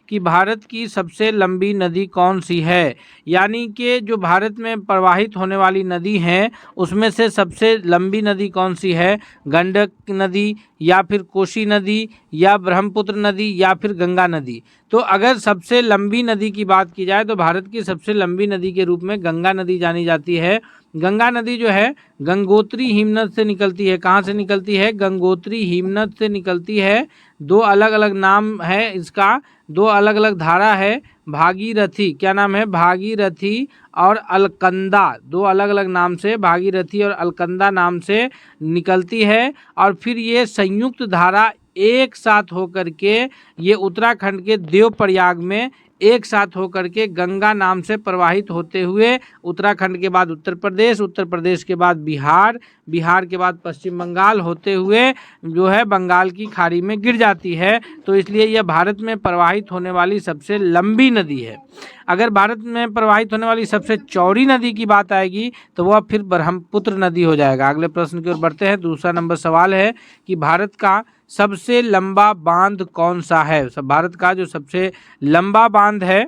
कि भारत की सबसे लंबी नदी कौन सी है। यानी कि जो भारत में प्रवाहित होने वाली नदी हैं उसमें से सबसे लंबी नदी कौन सी है, गंडक नदी या फिर कोसी नदी या ब्रह्मपुत्र नदी या फिर गंगा नदी। तो अगर सबसे लंबी नदी की बात की जाए तो भारत की सबसे लंबी नदी के रूप में गंगा नदी जानी जाती है। गंगा नदी जो है गंगोत्री हिमनद से निकलती है। कहाँ से निकलती है? गंगोत्री हिमनद से निकलती है। दो अलग अलग नाम है इसका, दो अलग अलग धारा है। भागीरथी, क्या नाम है? भागीरथी और अलकंदा, दो अलग अलग नाम से, भागीरथी और अलकंदा नाम से निकलती है। और फिर ये संयुक्त धारा एक साथ होकर के ये उत्तराखंड के देवप्रयाग में एक साथ होकर के गंगा नाम से प्रवाहित होते हुए उत्तराखंड के बाद उत्तर प्रदेश, उत्तर प्रदेश के बाद बिहार, बिहार के बाद पश्चिम बंगाल होते हुए जो है बंगाल की खाड़ी में गिर जाती है। तो इसलिए यह भारत में प्रवाहित होने वाली सबसे लंबी नदी है। अगर भारत में प्रवाहित होने वाली सबसे चौड़ी नदी की बात आएगी तो वह फिर ब्रह्मपुत्र नदी हो जाएगा। अगले प्रश्न की ओर बढ़ते हैं। दूसरा नंबर सवाल है कि भारत का सबसे लंबा बांध कौन सा है। भारत का जो सबसे लंबा बांध है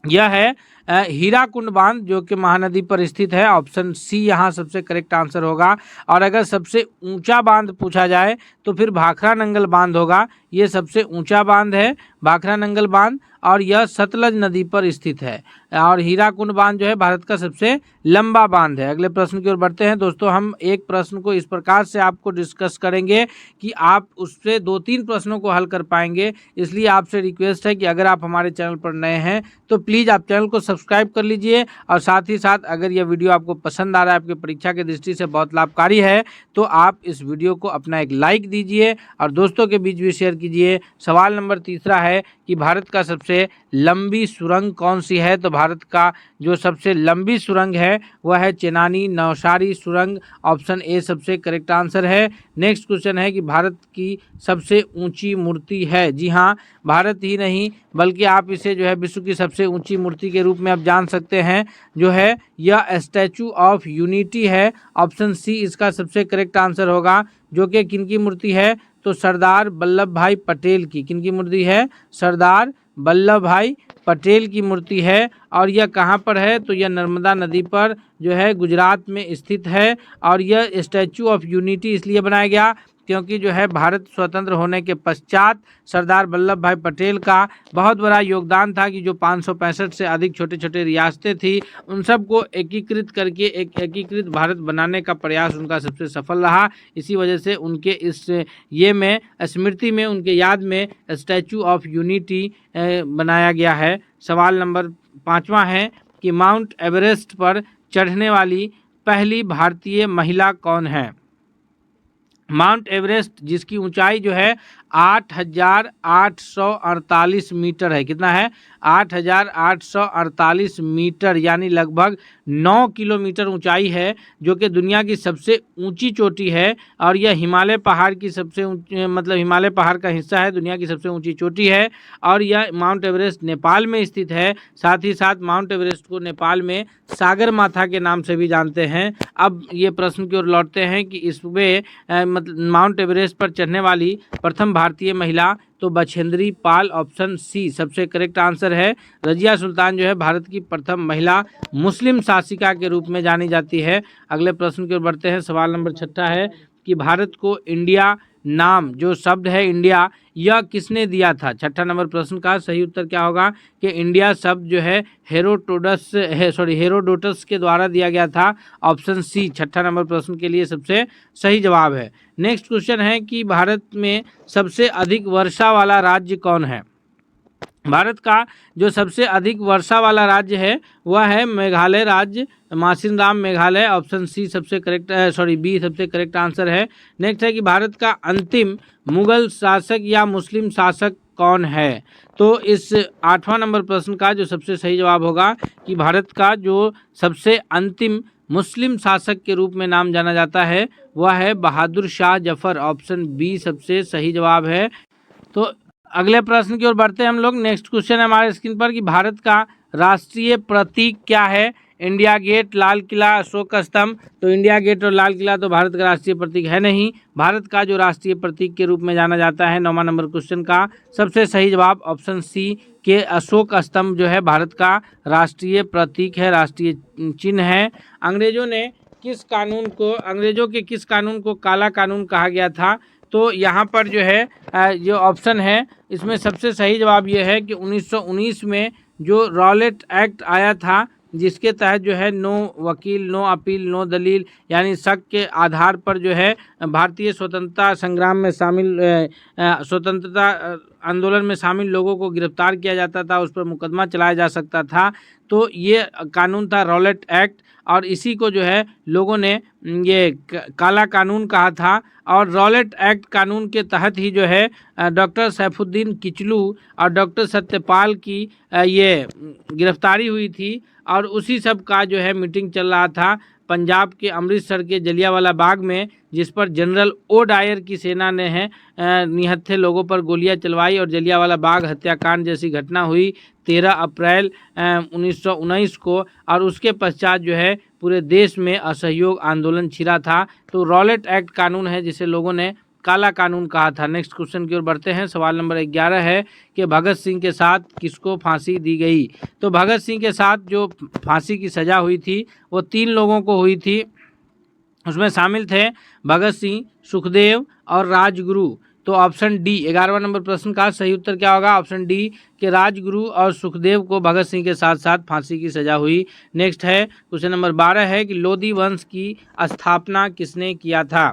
यह है हीराकुंड बांध, जो कि महानदी पर स्थित है। ऑप्शन सी यहाँ सबसे करेक्ट आंसर होगा। और अगर सबसे ऊंचा बांध पूछा जाए तो फिर भाखरा नंगल बांध होगा। ये सबसे ऊंचा बांध है भाखरा नंगल बांध, और यह सतलज नदी पर स्थित है। और हीराकुंड बांध जो है भारत का सबसे लंबा बांध है। अगले प्रश्न की ओर बढ़ते हैं। दोस्तों, हम एक प्रश्न को इस प्रकार से आपको डिस्कस करेंगे कि आप उससे 2-3 प्रश्नों को हल कर पाएंगे। इसलिए आपसे रिक्वेस्ट है कि अगर आप हमारे चैनल पर नए हैं तो प्लीज़ आप चैनल को सब्सक्राइब कर लीजिए। और साथ ही साथ अगर यह वीडियो आपको पसंद आ रहा है, आपकी परीक्षा की दृष्टि से बहुत लाभकारी है, तो आप इस वीडियो को अपना एक लाइक दीजिए और दोस्तों के बीच भी शेयर कीजिए। सवाल नंबर तीसरा है कि भारत का सबसे लंबी सुरंग कौन सी है। तो भारत का जो सबसे लंबी सुरंग है वह है चेनानी नौशारी सुरंग। ऑप्शन ए सबसे करेक्ट आंसर है। नेक्स्ट क्वेश्चन है कि भारत की सबसे ऊंची मूर्ति है। जी हाँ, भारत ही नहीं बल्कि आप इसे जो है विश्व की सबसे ऊंची मूर्ति के रूप में आप जान सकते हैं, जो है यह स्टैचू ऑफ यूनिटी है। ऑप्शन सी इसका सबसे करेक्ट आंसर होगा, जो कि किनकी मूर्ति है? तो सरदार वल्लभ भाई पटेल की। किनकी मूर्ति है? सरदार वल्लभ भाई पटेल की मूर्ति है। और यह कहाँ पर है? तो यह नर्मदा नदी पर जो है गुजरात में स्थित है। और यह स्टैचू ऑफ यूनिटी इसलिए बनाया गया क्योंकि जो है भारत स्वतंत्र होने के पश्चात सरदार वल्लभ भाई पटेल का बहुत बड़ा योगदान था कि जो 565 से अधिक छोटे छोटे रियासतें थी उन सबको एकीकृत करके एक एकीकृत भारत बनाने का प्रयास उनका सबसे सफल रहा। इसी वजह से उनके इस ये में स्मृति में, उनके याद में स्टैचू ऑफ यूनिटी बनाया गया है। सवाल नंबर 5वां है कि माउंट एवरेस्ट पर चढ़ने वाली पहली भारतीय महिला कौन है। माउंट एवरेस्ट जिसकी ऊंचाई जो है 8,848 मीटर है। कितना है? 8,848 मीटर, यानी लगभग 9 किलोमीटर ऊंचाई है, जो कि दुनिया की सबसे ऊंची चोटी है। और यह हिमालय पहाड़ की सबसे मतलब हिमालय पहाड़ का हिस्सा है, दुनिया की सबसे ऊंची चोटी है। और यह माउंट एवरेस्ट नेपाल में स्थित है। साथ ही साथ माउंट एवरेस्ट को नेपाल में सागर माथा के नाम से भी जानते हैं। अब ये प्रश्न की ओर लौटते हैं कि इसमें मतलब माउंट एवरेस्ट पर चढ़ने वाली प्रथम भारतीय महिला तो बछेंद्री पाल। ऑप्शन सी सबसे करेक्ट आंसर है। रजिया सुल्तान जो है भारत की प्रथम महिला मुस्लिम शासिका के रूप में जानी जाती है। अगले प्रश्न की ओर बढ़ते हैं। सवाल नंबर 6 है कि भारत को इंडिया नाम, जो शब्द है इंडिया, यह किसने दिया था। 6 नंबर प्रश्न का सही उत्तर क्या होगा कि इंडिया शब्द जो है हेरोडोटस के द्वारा दिया गया था। ऑप्शन सी 6 नंबर प्रश्न के लिए सबसे सही जवाब है। नेक्स्ट क्वेश्चन है कि भारत में सबसे अधिक वर्षा वाला राज्य कौन है। भारत का जो सबसे अधिक वर्षा वाला राज्य है वह है मेघालय राज्य, मासिनराम मेघालय। ऑप्शन सी सबसे करेक्ट बी सबसे करेक्ट आंसर है। नेक्स्ट है कि भारत का अंतिम मुगल शासक या मुस्लिम शासक कौन है। तो इस 8वां नंबर प्रश्न का जो सबसे सही जवाब होगा कि भारत का जो सबसे अंतिम मुस्लिम शासक के रूप में नाम जाना जाता है वह है बहादुर शाह जफर। ऑप्शन बी सबसे सही जवाब है। तो अगले प्रश्न की ओर बढ़ते हैं हम लोग। नेक्स्ट क्वेश्चन है हमारे स्क्रीन पर कि भारत का राष्ट्रीय प्रतीक क्या है। इंडिया गेट, लाल किला, अशोक स्तंभ। तो इंडिया गेट और लाल किला तो भारत का राष्ट्रीय प्रतीक है नहीं। भारत का जो राष्ट्रीय प्रतीक के रूप में जाना जाता है 9वां नंबर क्वेश्चन का सबसे सही जवाब ऑप्शन सी के अशोक स्तंभ जो है भारत का राष्ट्रीय प्रतीक है, राष्ट्रीय चिन्ह है। अंग्रेजों के किस कानून को काला कानून कहा गया था? तो यहाँ पर जो है जो ऑप्शन है इसमें सबसे सही जवाब ये है कि 1919 में जो रॉलेट एक्ट आया था, जिसके तहत जो है नो वकील, नो अपील, नो दलील, यानी शक के आधार पर जो है भारतीय स्वतंत्रता संग्राम में शामिल स्वतंत्रता आंदोलन में शामिल लोगों को गिरफ्तार किया जाता था, उस पर मुकदमा चलाया जा सकता था। तो ये कानून था रॉलेट एक्ट, और इसी को जो है लोगों ने ये काला कानून कहा था। और रॉलेट एक्ट कानून के तहत ही जो है डॉक्टर सैफुद्दीन किचलू और डॉक्टर सत्यपाल की ये गिरफ्तारी हुई थी, और उसी सब का जो है मीटिंग चल रहा था पंजाब के अमृतसर के जलियांवाला बाग में, जिस पर जनरल ओ डायर की सेना ने निहत्थे लोगों पर गोलियां चलवाई और जलियांवाला बाग हत्याकांड जैसी घटना हुई 13 अप्रैल 1919 को। और उसके पश्चात जो है पूरे देश में असहयोग आंदोलन छिड़ा था। तो रॉलेट एक्ट कानून है जिसे लोगों ने काला कानून कहा था। नेक्स्ट क्वेश्चन की ओर बढ़ते हैं। सवाल नंबर 11 है कि भगत सिंह के साथ किसको फांसी दी गई? तो भगत सिंह के साथ जो फांसी की सज़ा हुई थी वो 3 लोगों को हुई थी। उसमें शामिल थे भगत सिंह, सुखदेव और राजगुरु। तो ऑप्शन डी 11वां नंबर प्रश्न का सही उत्तर क्या होगा? ऑप्शन डी कि राजगुरु और सुखदेव को भगत सिंह के साथ साथ फांसी की सजा हुई। नेक्स्ट है क्वेश्चन नंबर 12 है कि लोधी वंश की स्थापना किसने किया था?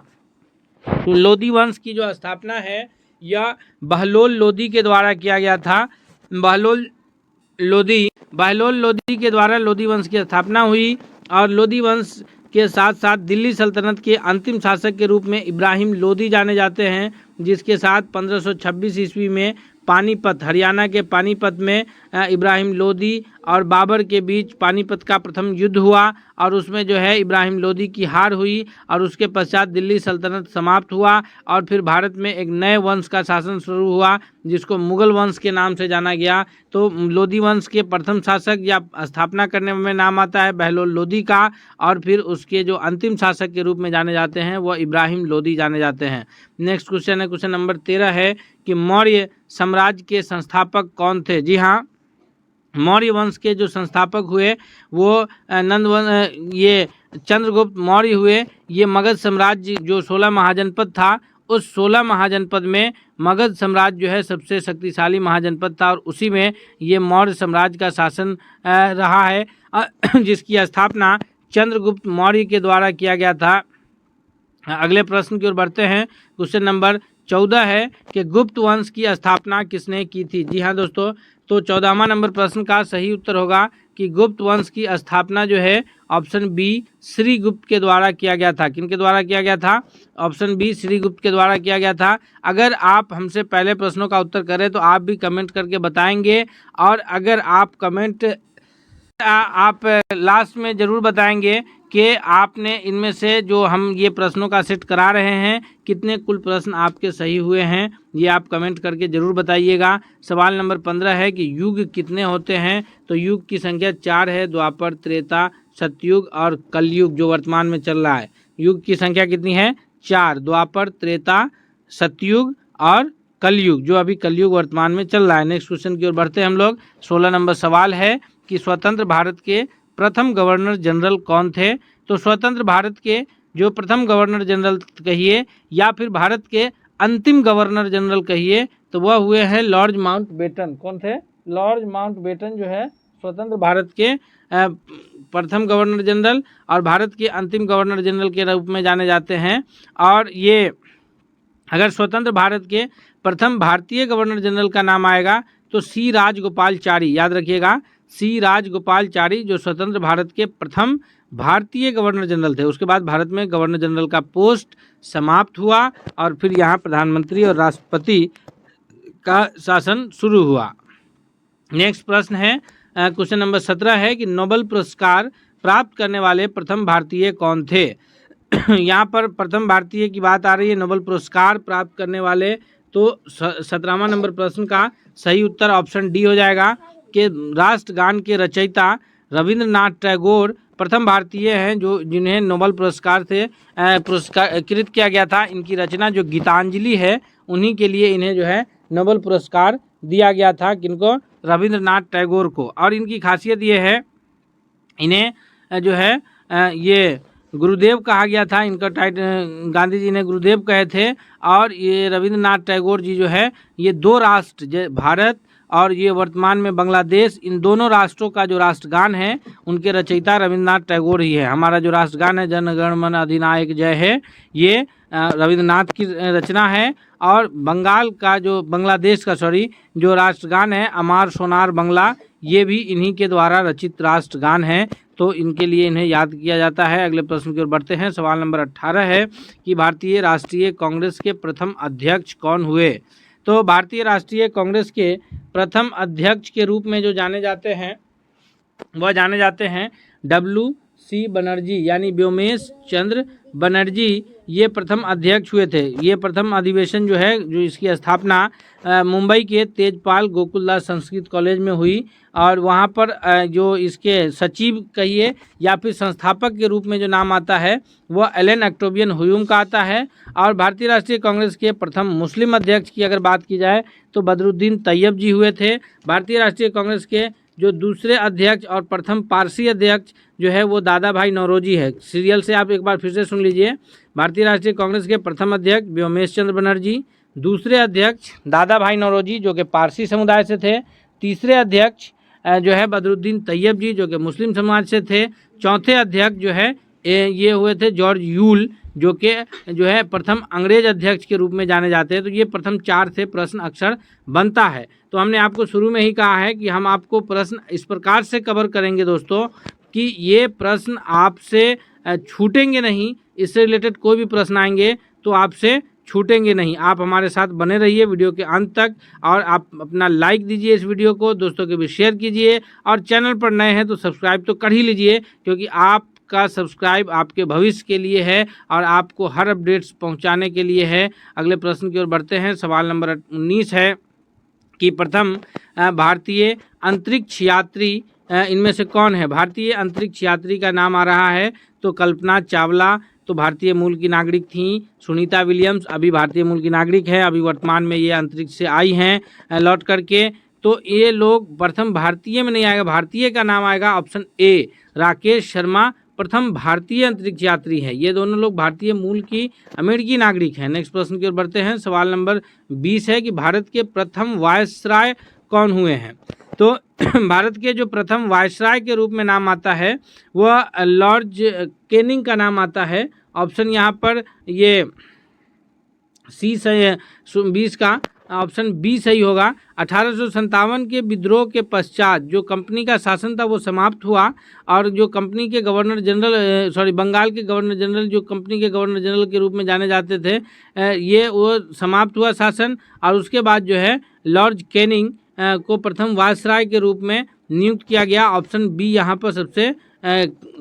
तो लोधी वंश की जो स्थापना है यह बहलोल लोधी के द्वारा किया गया था। बहलोल लोधी के द्वारा लोधी वंश की स्थापना हुई। और लोधी वंश के साथ साथ दिल्ली सल्तनत के अंतिम शासक के रूप में इब्राहिम लोधी जाने जाते हैं, जिसके साथ 1526 ईस्वी में पानीपत, हरियाणा के पानीपत में इब्राहिम लोधी और बाबर के बीच पानीपत का प्रथम युद्ध हुआ, और उसमें जो है इब्राहिम लोधी की हार हुई, और उसके पश्चात दिल्ली सल्तनत समाप्त हुआ, और फिर भारत में एक नए वंश का शासन शुरू हुआ जिसको मुगल वंश के नाम से जाना गया। तो लोधी वंश के प्रथम शासक या स्थापना करने में नाम आता है बहलोल लोधी का, और फिर उसके जो अंतिम शासक के रूप में जाने जाते हैं वह इब्राहिम लोधी जाने जाते हैं। नेक्स्ट क्वेश्चन है क्वेश्चन नंबर 13 है कि मौर्य साम्राज्य के संस्थापक कौन थे? जी हाँ, मौर्य वंश के जो संस्थापक हुए वो ये चंद्रगुप्त मौर्य हुए। ये मगध साम्राज्य जो 16 महाजनपद था, उस 16 महाजनपद में मगध साम्राज्य जो है सबसे शक्तिशाली महाजनपद था, और उसी में ये मौर्य साम्राज्य का शासन रहा है, जिसकी स्थापना चंद्रगुप्त मौर्य के द्वारा किया गया था। अगले प्रश्न की ओर बढ़ते हैं। क्वेश्चन नंबर 14 है कि गुप्त वंश की स्थापना किसने की थी? जी हाँ दोस्तों, तो 14वां नंबर प्रश्न का सही उत्तर होगा कि गुप्त वंश की स्थापना जो है ऑप्शन बी श्रीगुप्त के द्वारा किया गया था। किन के द्वारा किया गया था? ऑप्शन बी श्रीगुप्त के द्वारा किया गया था। अगर आप हमसे पहले प्रश्नों का उत्तर करें तो आप भी कमेंट करके बताएंगे, और अगर आप आप लास्ट में ज़रूर बताएंगे कि आपने इनमें से जो हम ये प्रश्नों का सेट करा रहे हैं कितने कुल प्रश्न आपके सही हुए हैं, ये आप कमेंट करके ज़रूर बताइएगा। सवाल नंबर 15 है कि युग कितने होते हैं? तो युग की संख्या 4 है, द्वापर, त्रेता, सतयुग और कलयुग जो वर्तमान में चल रहा है। युग की संख्या कितनी है? 4, द्वापर, त्रेता, सतयुग और कलयुग जो अभी कलयुग वर्तमान में चल रहा है। नेक्स्ट क्वेश्चन की ओर बढ़ते हैं हम लोग। 16 नंबर सवाल है कि स्वतंत्र भारत के प्रथम गवर्नर जनरल कौन थे? तो स्वतंत्र भारत के जो प्रथम गवर्नर जनरल कहिए या फिर भारत के अंतिम गवर्नर जनरल कहिए, तो वह हुए हैं लॉर्ड माउंटबेटन। कौन थे? लॉर्ड माउंटबेटन जो है स्वतंत्र भारत के प्रथम गवर्नर जनरल और भारत के अंतिम गवर्नर जनरल के रूप में जाने जाते हैं। और ये अगर स्वतंत्र भारत के प्रथम भारतीय गवर्नर जनरल का नाम आएगा तो सी राजगोपालचारी, याद रखिएगा, सी राजगोपालचारी जो स्वतंत्र भारत के प्रथम भारतीय गवर्नर जनरल थे। उसके बाद भारत में गवर्नर जनरल का पोस्ट समाप्त हुआ और फिर यहाँ प्रधानमंत्री और राष्ट्रपति का शासन शुरू हुआ। नेक्स्ट प्रश्न है क्वेश्चन नंबर 17 है कि नोबेल पुरस्कार प्राप्त करने वाले प्रथम भारतीय कौन थे? यहाँ पर प्रथम भारतीय की बात आ रही है, नोबेल पुरस्कार प्राप्त करने वाले। तो 17वां नंबर प्रश्न का सही उत्तर ऑप्शन डी हो जाएगा कि राष्ट्रगान के रचयिता रविंद्रनाथ टैगोर प्रथम भारतीय हैं जो जिन्हें नोबेल पुरस्कार से पुरस्कृत किया गया था। इनकी रचना जो गीतांजलि है उन्हीं के लिए इन्हें जो है नोबेल पुरस्कार दिया गया था। किनको? रविंद्रनाथ टैगोर को। और इनकी खासियत ये है, इन्हें जो है ये गुरुदेव कहा गया था। इनका गांधी जी ने गुरुदेव कहे थे। और ये रविंद्रनाथ टैगोर जी जो है ये दो राष्ट्र, भारत और ये वर्तमान में बांग्लादेश, इन दोनों राष्ट्रों का जो राष्ट्रगान है उनके रचयिता रविंद्रनाथ टैगोर ही है। हमारा जो राष्ट्रगान है जन गण मन अधिनायक जय है, ये रविंद्रनाथ की रचना है। और बंगाल का जो बांग्लादेश का जो राष्ट्रगान है अमार सोनार बंगला, ये भी इन्हीं के द्वारा रचित राष्ट्रगान है। तो इनके लिए इन्हें याद किया जाता है। अगले प्रश्न की ओर बढ़ते हैं। सवाल नंबर 18 है कि भारतीय राष्ट्रीय कांग्रेस के प्रथम अध्यक्ष कौन हुए? तो भारतीय राष्ट्रीय कांग्रेस के प्रथम अध्यक्ष के रूप में जो जाने जाते हैं वह जाने जाते हैं WC बनर्जी, यानी व्योमेश चंद्र बनर्जी। ये प्रथम अध्यक्ष हुए थे। ये प्रथम अधिवेशन जो है, जो इसकी स्थापना मुंबई के तेजपाल गोकुलदास संस्कृत कॉलेज में हुई। और वहाँ पर जो इसके सचिव कहिए या फिर संस्थापक के रूप में जो नाम आता है वह एलन ऑक्टेवियन ह्यूम का आता है। और भारतीय राष्ट्रीय कांग्रेस के प्रथम मुस्लिम अध्यक्ष की अगर बात की जाए तो बदरुद्दीन तैयब जी हुए थे। भारतीय राष्ट्रीय कांग्रेस के जो दूसरे अध्यक्ष और प्रथम पारसी अध्यक्ष जो है वो दादा भाई नौरोजी है। सीरियल से आप एक बार फिर से सुन लीजिए। भारतीय राष्ट्रीय कांग्रेस के प्रथम अध्यक्ष व्योमेश चंद्र बनर्जी, दूसरे अध्यक्ष दादा भाई नौरोजी जो कि पारसी समुदाय से थे, तीसरे अध्यक्ष जो है बदरुद्दीन तैयब जी जो कि मुस्लिम समाज से थे, चौथे अध्यक्ष जो है ये हुए थे जॉर्ज यूल जो कि जो है प्रथम अंग्रेज अध्यक्ष के रूप में जाने जाते हैं। तो ये प्रथम 4 से प्रश्न अक्सर बनता है। तो हमने आपको शुरू में ही कहा है कि हम आपको प्रश्न इस प्रकार से कवर करेंगे दोस्तों कि ये प्रश्न आपसे छूटेंगे नहीं। इससे रिलेटेड कोई भी प्रश्न आएंगे तो आपसे छूटेंगे नहीं। आप हमारे साथ बने रहिए वीडियो के अंत तक। और आप अपना लाइक दीजिए इस वीडियो को, दोस्तों के भी शेयर कीजिए। और चैनल पर नए हैं तो सब्सक्राइब तो कर ही लीजिए, क्योंकि आपका सब्सक्राइब आपके भविष्य के लिए है और आपको हर अपडेट्स पहुंचाने के लिए है। अगले प्रश्न की ओर बढ़ते हैं। सवाल नंबर 19 है कि प्रथम भारतीय अंतरिक्ष यात्री इनमें से कौन है? भारतीय अंतरिक्ष यात्री का नाम आ रहा है तो कल्पना चावला तो भारतीय मूल की नागरिक थीं। सुनीता विलियम्स अभी भारतीय मूल की नागरिक है, अभी वर्तमान में ये अंतरिक्ष से आई हैं लौट करके। तो ये लोग प्रथम भारतीय में नहीं आएगा, भारतीय का नाम आएगा ऑप्शन ए, राकेश शर्मा प्रथम भारतीय अंतरिक्ष यात्री है। ये दोनों लोग भारतीय मूल की अमेरिकी नागरिक हैं। नेक्स्ट प्रश्न की ओर बढ़ते हैं। सवाल नंबर 20 है कि भारत के प्रथम वायसराय कौन हुए हैं? तो भारत के जो प्रथम वायसराय के रूप में नाम आता है वह लॉर्ड कैनिंग का नाम आता है। ऑप्शन यहाँ पर ये सी सही है, 20 का ऑप्शन बी सही होगा। 1857 के विद्रोह के पश्चात जो कंपनी का शासन था वो समाप्त हुआ और जो कंपनी के गवर्नर जनरल बंगाल के गवर्नर जनरल जो कंपनी के गवर्नर जनरल के रूप में जाने जाते थे, ये वो समाप्त हुआ शासन। और उसके बाद जो है लॉर्ड कैनिंग को प्रथम वायसराय के रूप में नियुक्त किया गया। ऑप्शन बी यहाँ पर सबसे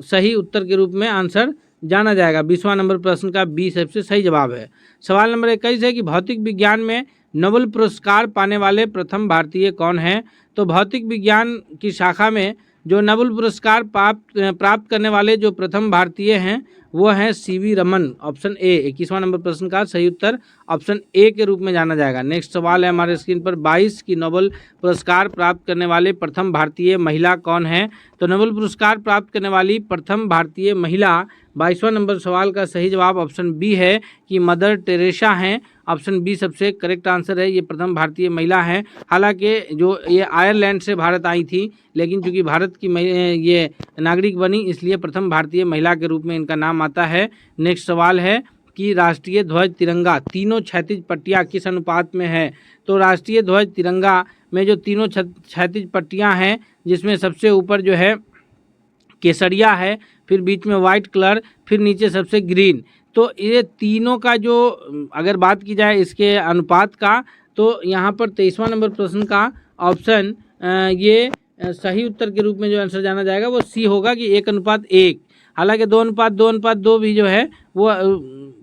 सही उत्तर के रूप में आंसर जाना जाएगा। 20वां नंबर प्रश्न का बी सबसे सही जवाब है। सवाल नंबर 21 है कि भौतिक विज्ञान में नोबेल पुरस्कार पाने वाले प्रथम भारतीय कौन हैं? तो भौतिक विज्ञान की शाखा में जो नोबेल पुरस्कार प्राप्त करने वाले जो प्रथम भारतीय हैं वो हैं CV रमन। ऑप्शन ए 21वां नंबर प्रश्न का सही उत्तर ऑप्शन ए के रूप में जाना जाएगा। नेक्स्ट सवाल है हमारे स्क्रीन पर 22 की नोबेल पुरस्कार प्राप्त करने वाले प्रथम भारतीय महिला कौन है? तो नोबेल पुरस्कार प्राप्त करने वाली प्रथम भारतीय महिला 22वां नंबर सवाल का सही जवाब ऑप्शन बी है कि मदर टेरेसा हैं। ऑप्शन बी सबसे करेक्ट आंसर है। ये प्रथम भारतीय महिला हैं। हालांकि जो ये आयरलैंड से भारत आई थी, लेकिन चूंकि भारत की ये नागरिक बनी इसलिए प्रथम भारतीय महिला के रूप में इनका नाम आता है। नेक्स्ट सवाल है कि राष्ट्रीय ध्वज तिरंगा तीनों क्षैतिज पट्टियाँ किस अनुपात में है? तो राष्ट्रीय ध्वज तिरंगा में जो तीनों क्षैतिज पट्टियाँ हैं जिसमें सबसे ऊपर जो है केसरिया है, फिर बीच में वाइट कलर, फिर नीचे सबसे ग्रीन। तो ये तीनों का जो अगर बात की जाए इसके अनुपात का तो यहाँ पर 23वां नंबर प्रश्न का ऑप्शन ये सही उत्तर के रूप में जो आंसर जाना जाएगा वो सी होगा कि 1:1। हालांकि 2:2 भी जो है वो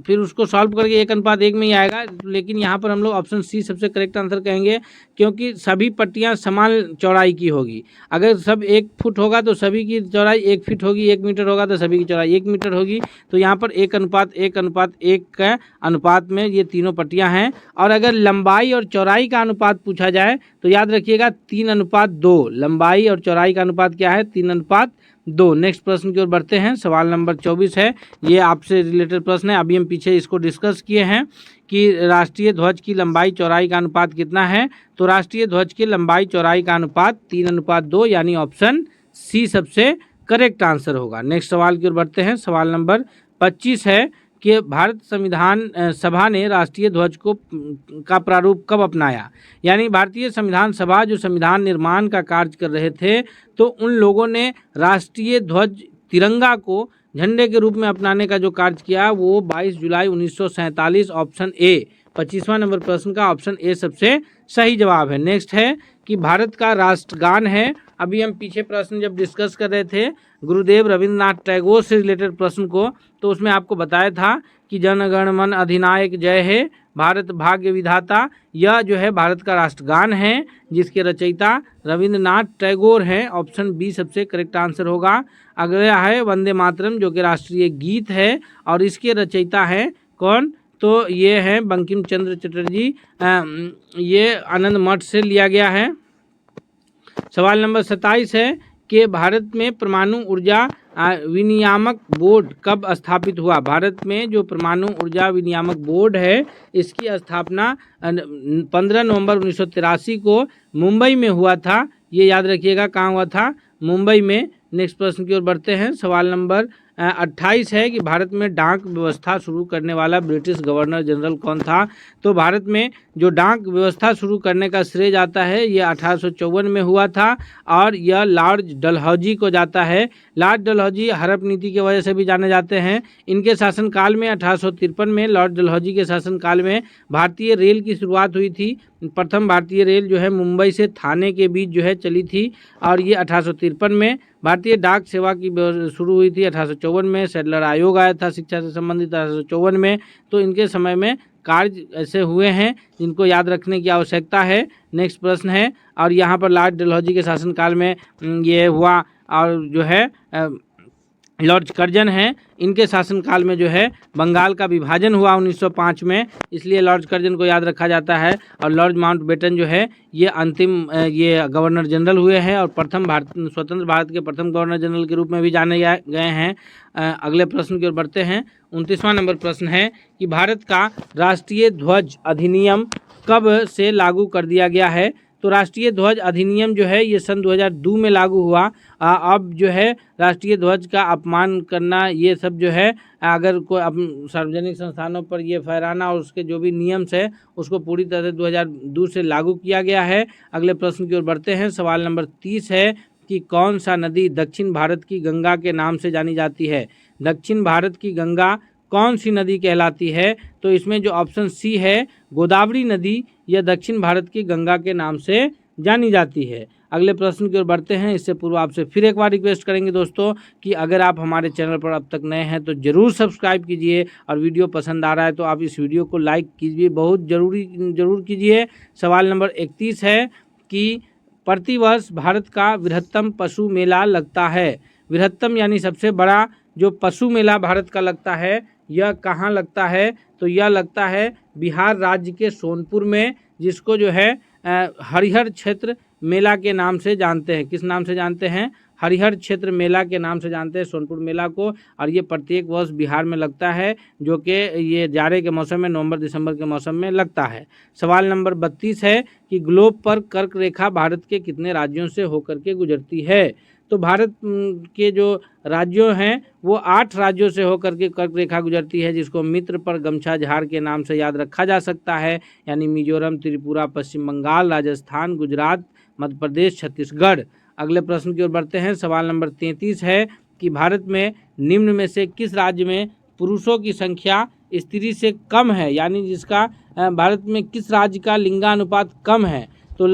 फिर उसको सॉल्व करके 1:1 में ही आएगा, लेकिन यहाँ पर हम लोग ऑप्शन सी सबसे करेक्ट आंसर कहेंगे, क्योंकि सभी पट्टियाँ समान चौड़ाई की होगी। अगर सब 1 फुट होगा तो सभी की चौड़ाई 1 फीट होगी, 1 मीटर होगा तो सभी की चौड़ाई 1 मीटर होगी। तो यहाँ पर 1:1:1 का अनुपात में ये तीनों पट्टियाँ हैं। और अगर लंबाई और चौड़ाई का अनुपात पूछा जाए तो याद रखिएगा 3:2। लंबाई और चौड़ाई का अनुपात क्या है? 3:2। नेक्स्ट प्रश्न की ओर बढ़ते हैं। सवाल नंबर 24 है, ये आपसे रिलेटेड प्रश्न है। अभी हम पीछे इसको डिस्कस किए हैं कि राष्ट्रीय ध्वज की लंबाई चौड़ाई का अनुपात कितना है। तो राष्ट्रीय ध्वज की लंबाई चौड़ाई का अनुपात 3:2, यानी ऑप्शन सी सबसे करेक्ट आंसर होगा। नेक्स्ट सवाल की ओर बढ़ते हैं। सवाल नंबर 25 है कि भारत संविधान सभा ने राष्ट्रीय ध्वज का प्रारूप कब अपनाया। यानी भारतीय संविधान सभा जो संविधान निर्माण का कार्य कर रहे थे, तो उन लोगों ने राष्ट्रीय ध्वज तिरंगा को झंडे के रूप में अपनाने का जो कार्य किया वो 22 जुलाई 1947, ऑप्शन ए। 25वां नंबर प्रश्न का ऑप्शन ए सबसे सही जवाब है। नेक्स्ट है कि भारत का राष्ट्रगान है। अभी हम पीछे प्रश्न जब डिस्कस कर रहे थे गुरुदेव रविंद्रनाथ टैगोर से रिलेटेड प्रश्न को, तो उसमें आपको बताया था कि जन गण मन अधिनायक जय है, भारत भाग्य विधाता, यह जो है भारत का राष्ट्रगान है जिसके रचयिता रविंद्रनाथ टैगोर हैं। ऑप्शन बी सबसे करेक्ट आंसर होगा। अगला है वंदे मातरम, जो कि राष्ट्रीय गीत है और इसके रचयिता हैं कौन? तो ये हैं बंकिम चंद्र चटर्जी। ये आनंद मठ से लिया गया है। सवाल नंबर 27 है कि भारत में परमाणु ऊर्जा विनियामक बोर्ड कब स्थापित हुआ। भारत में जो परमाणु ऊर्जा विनियामक बोर्ड है इसकी स्थापना 15 नवंबर 1983 को मुंबई में हुआ था। ये याद रखिएगा, कहाँ हुआ था? मुंबई में। नेक्स्ट प्रश्न की ओर बढ़ते हैं। सवाल नंबर 28 है कि भारत में डाक व्यवस्था शुरू करने वाला ब्रिटिश गवर्नर जनरल कौन था। तो भारत में जो डाक व्यवस्था शुरू करने का श्रेय जाता है ये 1854 में हुआ था और यह लॉर्ड डलहौजी को जाता है। लॉर्ड डलहौजी हड़प नीति की वजह से भी जाने जाते हैं। इनके शासनकाल में 1853 में लॉर्ड डलहौजी के शासनकाल में भारतीय रेल की शुरुआत हुई थी। प्रथम भारतीय रेल जो है मुंबई से थाने के बीच जो है चली थी और ये 1853 में। भारतीय डाक सेवा की शुरू हुई थी 1854 में। सैडलर आयोग आया था शिक्षा से संबंधित 1854 में। तो इनके समय में कार्य ऐसे हुए हैं जिनको याद रखने की आवश्यकता है। नेक्स्ट प्रश्न है, और यहाँ पर लॉर्ड डलहौजी के शासनकाल में ये हुआ और जो है लॉर्ड कर्जन हैं, इनके शासनकाल में जो है बंगाल का विभाजन हुआ 1905 में, इसलिए लॉर्ड कर्जन को याद रखा जाता है। और लॉर्ड माउंटबेटन जो है ये अंतिम ये गवर्नर जनरल हुए हैं और स्वतंत्र भारत के प्रथम गवर्नर जनरल के रूप में भी जाने गए हैं। अगले प्रश्न की ओर बढ़ते हैं। 29वां नंबर प्रश्न है कि भारत का राष्ट्रीय ध्वज अधिनियम कब से लागू कर दिया गया है। तो राष्ट्रीय ध्वज अधिनियम जो है ये सन 2002 में लागू हुआ। अब जो है राष्ट्रीय ध्वज का अपमान करना ये सब जो है अगर कोई सार्वजनिक संस्थानों पर ये फहराना और उसके जो भी नियम्स है उसको पूरी तरह से 2002 से लागू किया गया है। अगले प्रश्न की ओर बढ़ते हैं। सवाल नंबर 30 है कि कौन सा नदी दक्षिण भारत की गंगा के नाम से जानी जाती है। दक्षिण भारत की गंगा कौन सी नदी कहलाती है। तो इसमें जो ऑप्शन सी है गोदावरी नदी, यह दक्षिण भारत की गंगा के नाम से जानी जाती है। अगले प्रश्न की ओर बढ़ते हैं। इससे पूर्व आपसे फिर एक बार रिक्वेस्ट करेंगे दोस्तों कि अगर आप हमारे चैनल पर अब तक नए हैं तो ज़रूर सब्सक्राइब कीजिए और वीडियो पसंद आ रहा है तो आप इस वीडियो को लाइक कीजिए, बहुत ज़रूर कीजिए। सवाल नंबर 31 है कि प्रतिवर्ष भारत का बृहत्तम पशु मेला लगता है। बृहत्तम यानी सबसे बड़ा जो पशु मेला भारत का लगता है यह कहाँ लगता है। तो यह लगता है बिहार राज्य के सोनपुर में, जिसको जो है हरिहर क्षेत्र मेला के नाम से जानते हैं। किस नाम से जानते हैं? हरिहर क्षेत्र मेला के नाम से जानते हैं सोनपुर मेला को। और ये प्रत्येक वर्ष बिहार में लगता है, जो कि ये जाड़े के मौसम में नवंबर दिसंबर के मौसम में लगता है। सवाल नंबर 32 है कि ग्लोब पर कर्क रेखा भारत के कितने राज्यों से होकर के गुजरती है। तो भारत के जो राज्यों हैं वो 8 राज्यों से होकर के कर्क रेखा गुजरती है, जिसको मित्र पर गमछा झाड़ के नाम से याद रखा जा सकता है। यानी मिजोरम, त्रिपुरा, पश्चिम बंगाल, राजस्थान, गुजरात, मध्य प्रदेश, छत्तीसगढ़। अगले प्रश्न की ओर बढ़ते हैं। सवाल नंबर 33 है कि भारत में निम्न में से किस राज्य में पुरुषों की संख्या स्त्री से कम है। यानी जिसका भारत में किस राज्य का लिंगानुपात कम है। तो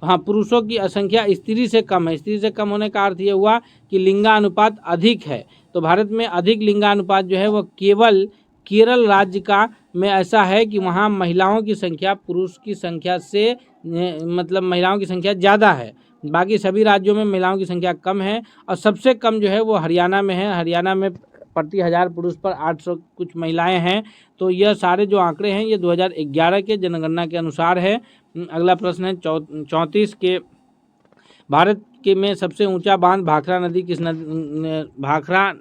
हाँ, पुरुषों की संख्या स्त्री से कम है। स्त्री से कम होने का अर्थ ये हुआ कि लिंगानुपात अधिक है। तो भारत में अधिक लिंगानुपात जो है वो केवल केरल राज्य का में ऐसा है कि वहाँ महिलाओं की संख्या पुरुष की संख्या से मतलब महिलाओं की संख्या ज़्यादा है। बाकी सभी राज्यों में महिलाओं की संख्या कम है और सबसे कम जो है वो हरियाणा में है। हरियाणा में प्रति 1000 पुरुष पर 800 कुछ महिलाएं हैं। तो यह सारे जो आंकड़े हैं ये 2011 के जनगणना के अनुसार है। अगला प्रश्न है 34 के, भारत के में सबसे ऊंचा बांध भाखड़ा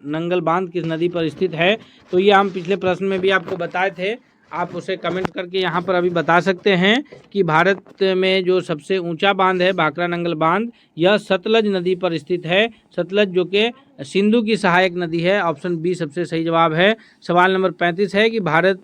नंगल बांध किस नदी पर स्थित है? तो ये हम पिछले प्रश्न में भी आपको बताए थे, आप उसे कमेंट करके यहाँ पर अभी बता सकते हैं कि भारत में जो सबसे ऊंचा बांध है भाखड़ा नंगल बांध, यह सतलज नदी पर स्थित है। सतलज जो कि सिंधु की सहायक नदी है। ऑप्शन बी सबसे सही जवाब है। सवाल नंबर 35 है कि भारत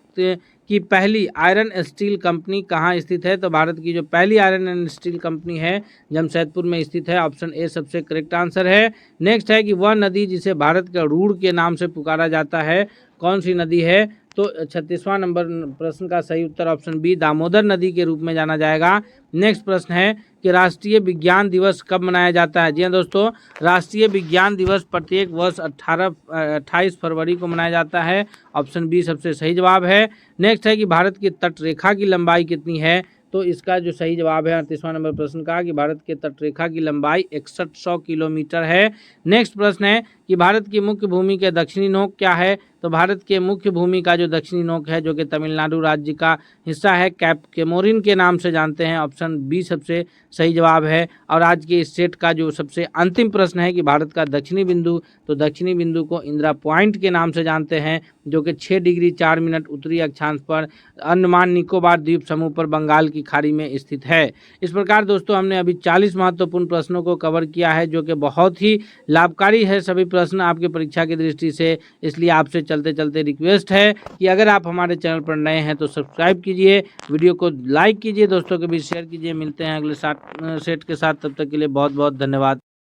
की पहली आयरन स्टील कंपनी कहाँ स्थित है? तो भारत की जो पहली आयरन एंड स्टील कंपनी है जमशेदपुर में स्थित है। ऑप्शन ए सबसे करेक्ट आंसर है। नेक्स्ट है कि वह नदी जिसे भारत का रूड़ के नाम से पुकारा जाता है कौन सी नदी है? तो 36वां नंबर प्रश्न का सही उत्तर ऑप्शन बी दामोदर नदी के रूप में जाना जाएगा। नेक्स्ट प्रश्न है कि राष्ट्रीय विज्ञान दिवस कब मनाया जाता है? जी हाँ दोस्तों, राष्ट्रीय विज्ञान दिवस प्रत्येक वर्ष 28 फरवरी को मनाया जाता है। ऑप्शन बी सबसे सही जवाब है। नेक्स्ट है कि भारत की तटरेखा की लंबाई कितनी है? तो इसका जो सही जवाब है 38वां नंबर प्रश्न का कि भारत के तटरेखा की लंबाई 6100 किलोमीटर है। नेक्स्ट प्रश्न है कि भारत की मुख्य भूमि के दक्षिणी नोक क्या है? तो भारत के मुख्य भूमि का जो दक्षिणी नोक है जो कि तमिलनाडु राज्य का हिस्सा है, कैप केमोरिन के नाम से जानते हैं। ऑप्शन बी सबसे सही जवाब है। और आज के इस सेट का जो सबसे अंतिम प्रश्न है कि भारत का दक्षिणी बिंदु, तो दक्षिणी बिंदु को इंदिरा पॉइंट के नाम से जानते हैं जो कि 6 डिग्री 4 मिनट उत्तरी अक्षांश पर अंडमान निकोबार द्वीप समूह पर बंगाल की खाड़ी में स्थित है। इस प्रकार दोस्तों हमने अभी 40 महत्वपूर्ण प्रश्नों को कवर किया है जो कि बहुत ही लाभकारी है सभी प्रश्न आपके परीक्षा की दृष्टि से। इसलिए आपसे चलते चलते रिक्वेस्ट है कि अगर आप हमारे चैनल पर नए हैं तो सब्सक्राइब कीजिए, वीडियो को लाइक कीजिए, दोस्तों के बीच शेयर कीजिए। मिलते हैं अगले सेट के साथ, तब तक के लिए बहुत बहुत धन्यवाद।